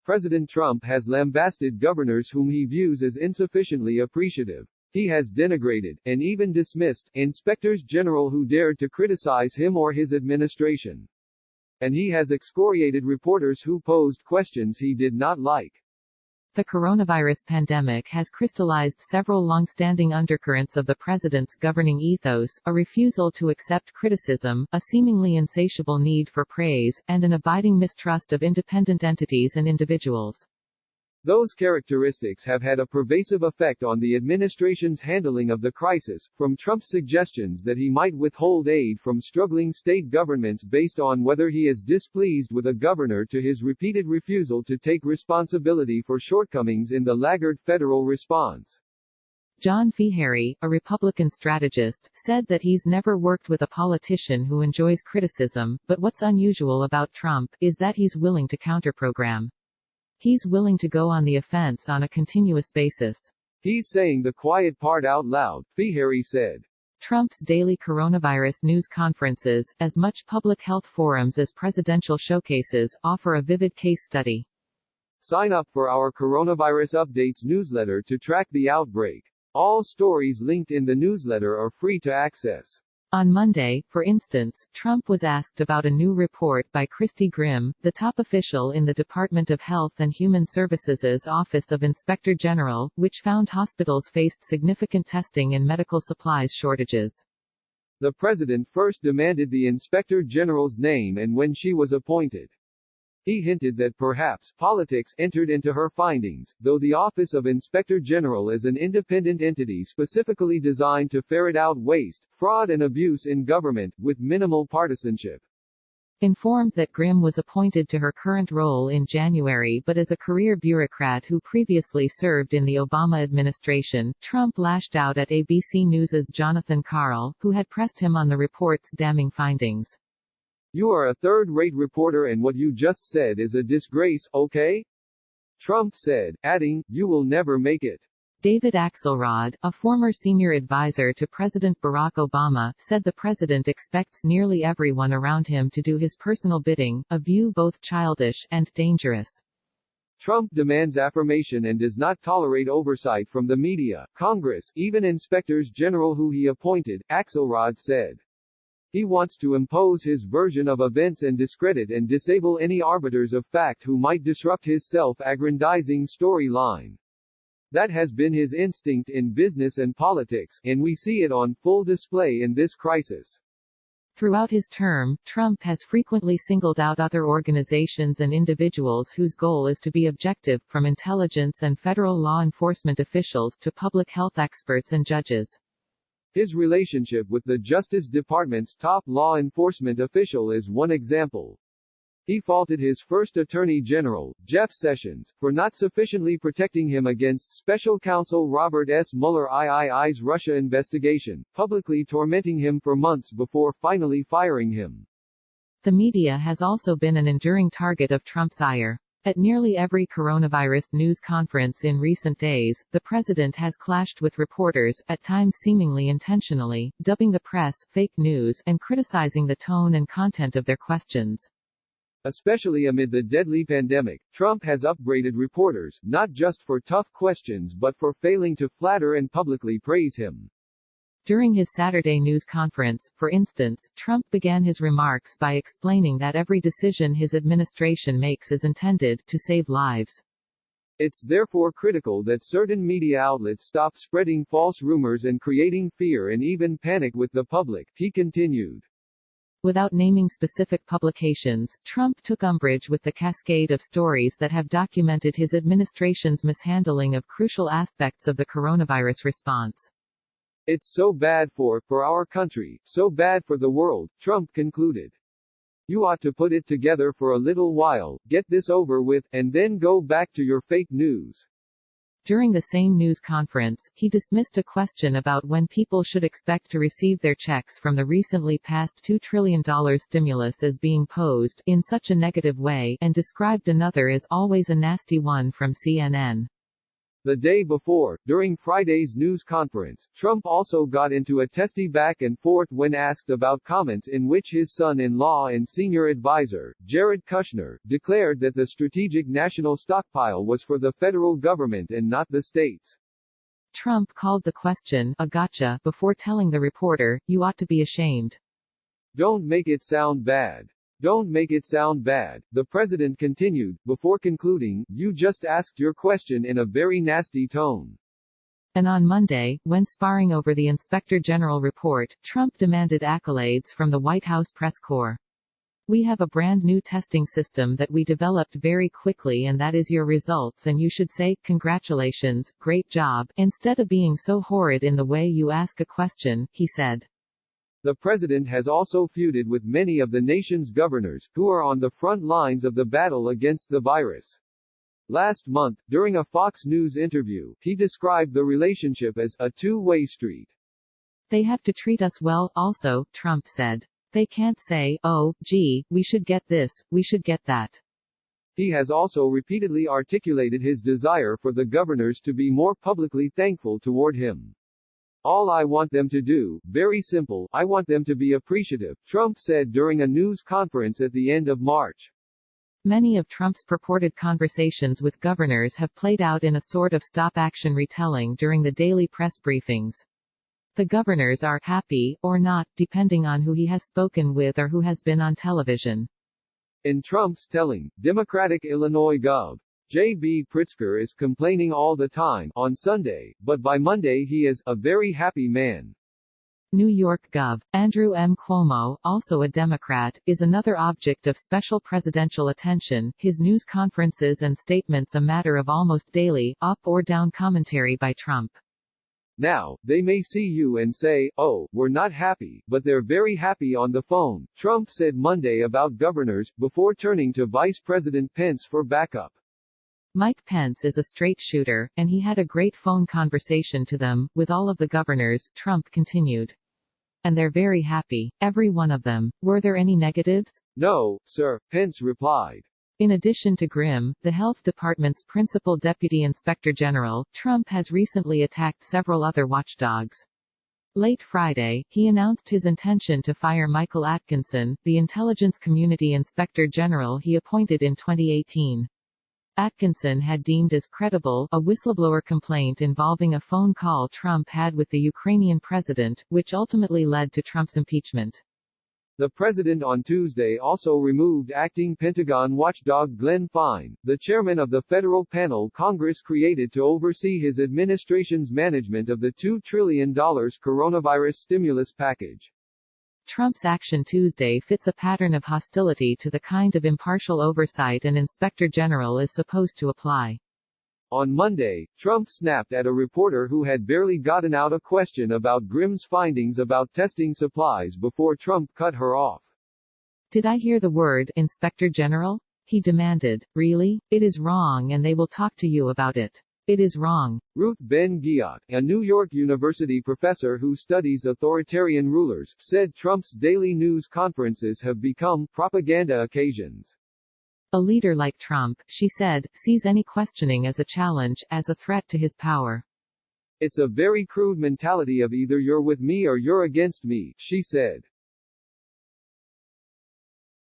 President Trump has lambasted governors whom he views as insufficiently appreciative. He has denigrated, and even dismissed, inspectors general who dared to criticize him or his administration. And he has excoriated reporters who posed questions he did not like. The coronavirus pandemic has crystallized several long-standing undercurrents of the president's governing ethos: a refusal to accept criticism, a seemingly insatiable need for praise, and an abiding mistrust of independent entities and individuals. Those characteristics have had a pervasive effect on the administration's handling of the crisis, from Trump's suggestions that he might withhold aid from struggling state governments based on whether he is displeased with a governor to his repeated refusal to take responsibility for shortcomings in the laggard federal response. John Feehery, a Republican strategist, said that he's never worked with a politician who enjoys criticism, but what's unusual about Trump is that he's willing to counterprogram. He's willing to go on the offense on a continuous basis. He's saying the quiet part out loud, Feehery said. Trump's daily coronavirus news conferences, as much public health forums as presidential showcases, offer a vivid case study. Sign up for our Coronavirus Updates newsletter to track the outbreak. All stories linked in the newsletter are free to access. On Monday, for instance, Trump was asked about a new report by Christy Grimm, the top official in the Department of Health and Human Services' Office of Inspector General, which found hospitals faced significant testing and medical supplies shortages. The president first demanded the Inspector General's name and when she was appointed. He hinted that perhaps politics entered into her findings, though the Office of Inspector General is an independent entity specifically designed to ferret out waste, fraud and abuse in government, with minimal partisanship. Informed that Grimm was appointed to her current role in January but as a career bureaucrat who previously served in the Obama administration, Trump lashed out at ABC News's Jonathan Karl, who had pressed him on the report's damning findings. "You are a third-rate reporter and what you just said is a disgrace, okay?" Trump said, adding, "You will never make it." David Axelrod, a former senior advisor to President Barack Obama, said the president expects nearly everyone around him to do his personal bidding, a view both childish and dangerous. Trump demands affirmation and does not tolerate oversight from the media, Congress, even inspectors general who he appointed, Axelrod said. He wants to impose his version of events and discredit and disable any arbiters of fact who might disrupt his self-aggrandizing storyline. That has been his instinct in business and politics, and we see it on full display in this crisis. Throughout his term, Trump has frequently singled out other organizations and individuals whose goal is to be objective, from intelligence and federal law enforcement officials to public health experts and judges. His relationship with the Justice Department's top law enforcement official is one example. He faulted his first Attorney General, Jeff Sessions, for not sufficiently protecting him against Special Counsel Robert S. Mueller's III's Russia investigation, publicly tormenting him for months before finally firing him. The media has also been an enduring target of Trump's ire. At nearly every coronavirus news conference in recent days, the president has clashed with reporters, at times seemingly intentionally, dubbing the press fake news and criticizing the tone and content of their questions. Especially amid the deadly pandemic, Trump has upbraided reporters, not just for tough questions but for failing to flatter and publicly praise him. During his Saturday news conference, for instance, Trump began his remarks by explaining that every decision his administration makes is intended to save lives. It's therefore critical that certain media outlets stop spreading false rumors and creating fear and even panic with the public, he continued. Without naming specific publications, Trump took umbrage with the cascade of stories that have documented his administration's mishandling of crucial aspects of the coronavirus response. It's so bad for our country, so bad for the world, Trump concluded. You ought to put it together for a little while, get this over with, and then go back to your fake news. During the same news conference, he dismissed a question about when people should expect to receive their checks from the recently passed $2 trillion stimulus as being posed in such a negative way, and described another as always a nasty one from CNN. The day before, during Friday's news conference, Trump also got into a testy back and forth when asked about comments in which his son-in-law and senior advisor, Jared Kushner, declared that the strategic national stockpile was for the federal government and not the states. Trump called the question a gotcha before telling the reporter, "You ought to be ashamed." Don't make it sound bad. Don't make it sound bad, the president continued, before concluding, "You just asked your question in a very nasty tone." And on Monday, when sparring over the Inspector General report, Trump demanded accolades from the White House press corps. "We have a brand new testing system that we developed very quickly, and that is your results, and you should say, congratulations, great job, instead of being so horrid in the way you ask a question," he said. The president has also feuded with many of the nation's governors, who are on the front lines of the battle against the virus. Last month, during a Fox News interview, he described the relationship as a two-way street. "They have to treat us well, also," Trump said. "They can't say, oh, gee, we should get this, we should get that." He has also repeatedly articulated his desire for the governors to be more publicly thankful toward him. "All I want them to do, very simple, I want them to be appreciative," Trump said during a news conference at the end of March. Many of Trump's purported conversations with governors have played out in a sort of stop-action retelling during the daily press briefings. The governors are happy, or not, depending on who he has spoken with or who has been on television. In Trump's telling, Democratic Illinois Gov. J.B. Pritzker is complaining all the time on Sunday, but by Monday he is a very happy man. New York Gov. Andrew M. Cuomo, also a Democrat, is another object of special presidential attention, his news conferences and statements a matter of almost daily, up or down commentary by Trump. "Now, they may see you and say, oh, we're not happy, but they're very happy on the phone," Trump said Monday about governors, before turning to Vice President Pence for backup. Mike Pence is a straight shooter, and he had a great phone conversation to them, with all of the governors, Trump continued. "And they're very happy. Every one of them. Were there any negatives?" "No, sir," Pence replied. In addition to Grimm, the health department's principal deputy inspector general, Trump has recently attacked several other watchdogs. Late Friday, he announced his intention to fire Michael Atkinson, the intelligence community inspector general he appointed in 2018. Atkinson had deemed as credible a whistleblower complaint involving a phone call Trump had with the Ukrainian president, which ultimately led to Trump's impeachment. The president on Tuesday also removed acting Pentagon watchdog Glenn Fine, the chairman of the federal panel Congress created to oversee his administration's management of the $2 trillion coronavirus stimulus package. Trump's action Tuesday fits a pattern of hostility to the kind of impartial oversight an inspector general is supposed to apply. On Monday, Trump snapped at a reporter who had barely gotten out a question about Grimm's findings about testing supplies before Trump cut her off. "Did I hear the word, Inspector General?" he demanded. "Really? It is wrong, and they will talk to you about it. It is wrong." Ruth Ben-Ghiat, a New York University professor who studies authoritarian rulers, said Trump's daily news conferences have become propaganda occasions. "A leader like Trump," she said, "sees any questioning as a challenge, as a threat to his power. It's a very crude mentality of either you're with me or you're against me," she said.